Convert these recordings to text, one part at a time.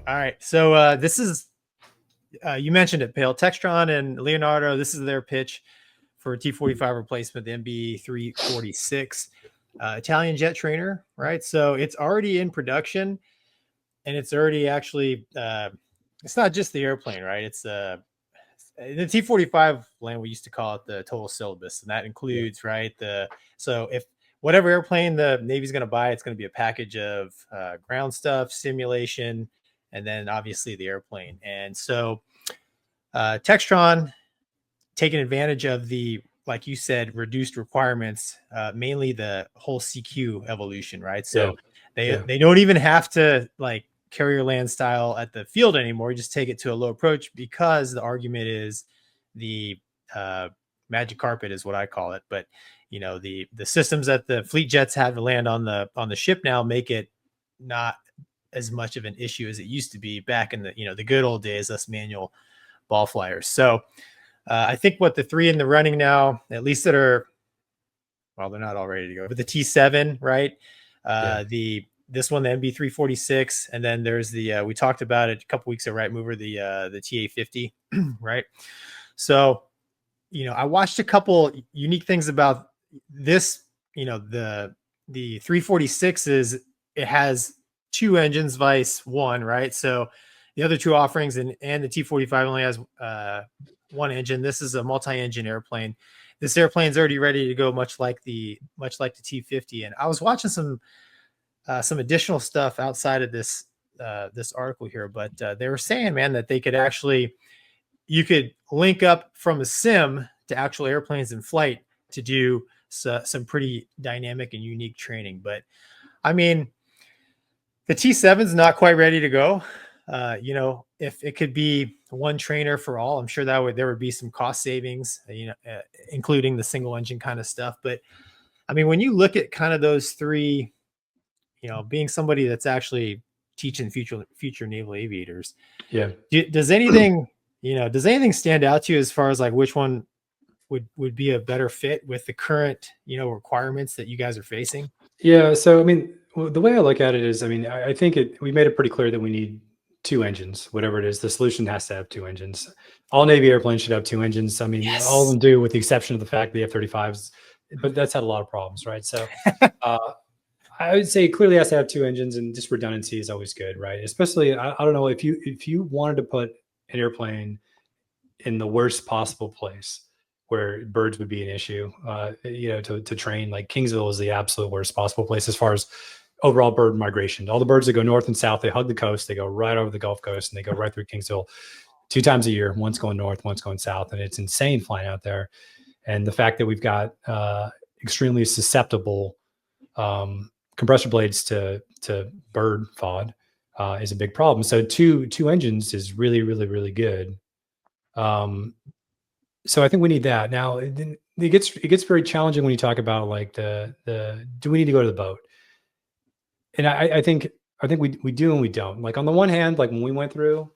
All right. So this is, you mentioned it, Pail. Textron and Leonardo, this is their pitch for T-45 replacement, the M-346 Italian jet trainer, right? So it's already in production, and it's already actually, it's not just the airplane, right? It's the T-45 land, we used to call it the total syllabus, and that includes, right, so if whatever airplane the Navy's going to buy, it's going to be a package of ground stuff, simulation, and then obviously the airplane. And so Textron, taking advantage of the, like you said, reduced requirements, mainly the whole CQ evolution, right? So they don't even have to like carrier land style at the field anymore. You just take it to a low approach, because the argument is the magic carpet is what I call it. But you know, the systems that the fleet jets have to land on the ship now make it not as much of an issue as it used to be back in the, you know, the good old days, us manual ball flyers. So I think what the three in the running now, at least that are, well, they're not all ready to go, but the T7, right? This one, the MB346, and then there's the we talked about it a couple weeks ago, right? Mover, the TA50, right? So, you know, I watched a couple unique things about this. You know, the 346 is, it has two engines, vice one, right? So the other two offerings, and the T-45 only has one engine. This is a multi-engine airplane. This airplane's already ready to go, much like the T-50. And I was watching some additional stuff outside of this this article here, but they were saying, man, that they could actually, you could link up from a sim to actual airplanes in flight to do some pretty dynamic and unique training. But I mean, the T7 is not quite ready to go. You know, if it could be one trainer for all, I'm sure there would be some cost savings, you know, including the single engine kind of stuff. But I mean, when you look at kind of those three, you know, being somebody that's actually teaching future naval aviators, does anything stand out to you as far as like which one would be a better fit with the current, you know, requirements that you guys are facing? Yeah. So, I mean, the way I look at it is, I mean, I think we made it pretty clear that we need two engines, whatever it is. The solution has to have two engines. All Navy airplanes should have two engines. I mean, all of them do, with the exception of the fact the F-35s, but that's had a lot of problems, right? So I would say clearly has to have two engines, and just redundancy is always good, right? Especially, I don't know, if you wanted to put an airplane in the worst possible place where birds would be an issue, you know, to train, like Kingsville is the absolute worst possible place as far as overall bird migration. All the birds that go north and south, they hug the coast, they go right over the Gulf Coast, and they go right through Kingsville 2 times a year. One's going north, one's going south, and it's insane flying out there. And the fact that we've got extremely susceptible compressor blades to bird FOD is a big problem. So two engines is really, really, really good. So I think we need that. Now it gets very challenging when you talk about like the do we need to go to the boat? And I think we do and we don't. Like on the one hand, like when we went through,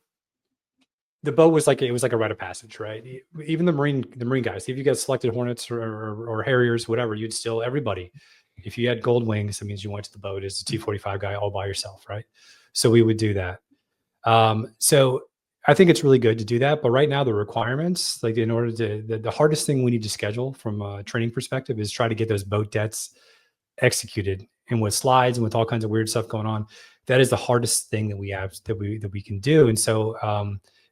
the boat was like, it was like a rite of passage, right? Even the Marine guys, if you guys selected Hornets or Harriers, whatever, you'd still, everybody, if you had gold wings, that means you went to the boat as a T-45 guy all by yourself, right? So we would do that. So I think it's really good to do that. But right now, the requirements, like in order to, the hardest thing we need to schedule from a training perspective is try to get those boat debts executed. And with slides and with all kinds of weird stuff going on, that is the hardest thing that we have, that we can do. And so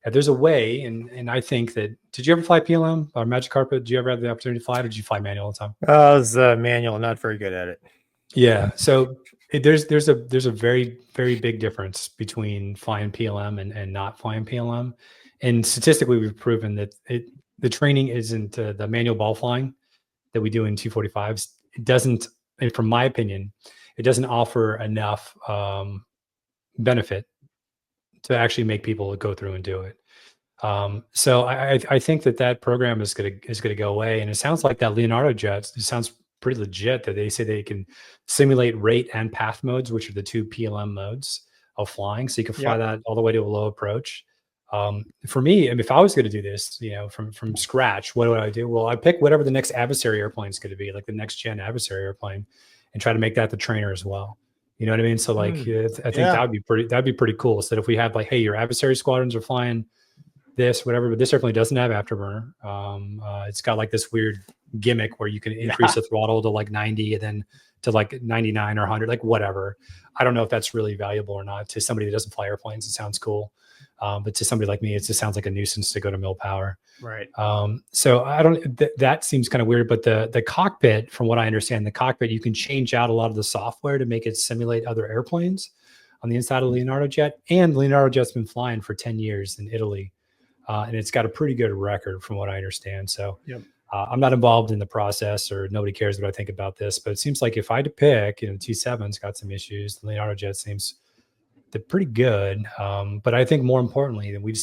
if there's a way, and I think that, did you ever fly PLM or Magic Carpet? Did you ever have the opportunity to fly, or did you fly manual all the time? I was manual, not very good at it. Yeah. So there's a very, very big difference between flying PLM and not flying PLM. And statistically, we've proven that the training isn't the manual ball flying that we do in T-45s. It doesn't, from my opinion, it doesn't offer enough benefit to actually make people go through and do it. So I think that program is gonna go away. And it sounds like that Leonardo jet, it sounds pretty legit that they say they can simulate rate and path modes, which are the 2 PLM modes of flying. So you can fly that all the way to a low approach. For me, I mean, if I was going to do this, you know, from scratch, what would I do? Well, I pick whatever the next adversary airplane is going to be, like the next gen adversary airplane, and try to make that the trainer as well. You know what I mean? So like, I think that'd be pretty cool. So that if we have like, hey, your adversary squadrons are flying this, whatever, but this certainly doesn't have afterburner. It's got like this weird gimmick where you can increase the throttle to like 90 and then to like 99 or 100, like whatever. I don't know if that's really valuable or not. To somebody that doesn't fly airplanes, it sounds cool. But to somebody like me, it just sounds like a nuisance to go to mill power. Right. So I don't, that seems kind of weird, but the cockpit, from what I understand, the cockpit, you can change out a lot of the software to make it simulate other airplanes on the inside of the Leonardo jet. And Leonardo jet's been flying for 10 years in Italy. And it's got a pretty good record from what I understand. So I'm not involved in the process, or nobody cares what I think about this, but it seems like if I had to pick, the T7's got some issues. The Leonardo jet seems they're pretty good. But I think more importantly, that we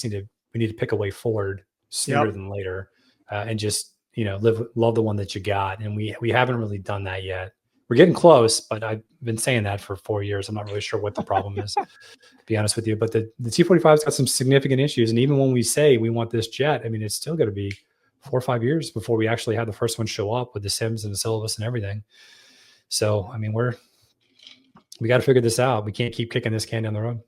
need to pick a way forward sooner than later, and just, love the one that you got. And we haven't really done that yet. We're getting close, but I've been saying that for 4 years. I'm not really sure what the problem is, to be honest with you. But the T-45's got some significant issues. And even when we say we want this jet, I mean, it's still going to be 4 or 5 years before we actually have the first one show up with the sims and the syllabus and everything. So, I mean, we got to figure this out. We can't keep kicking this can down the road.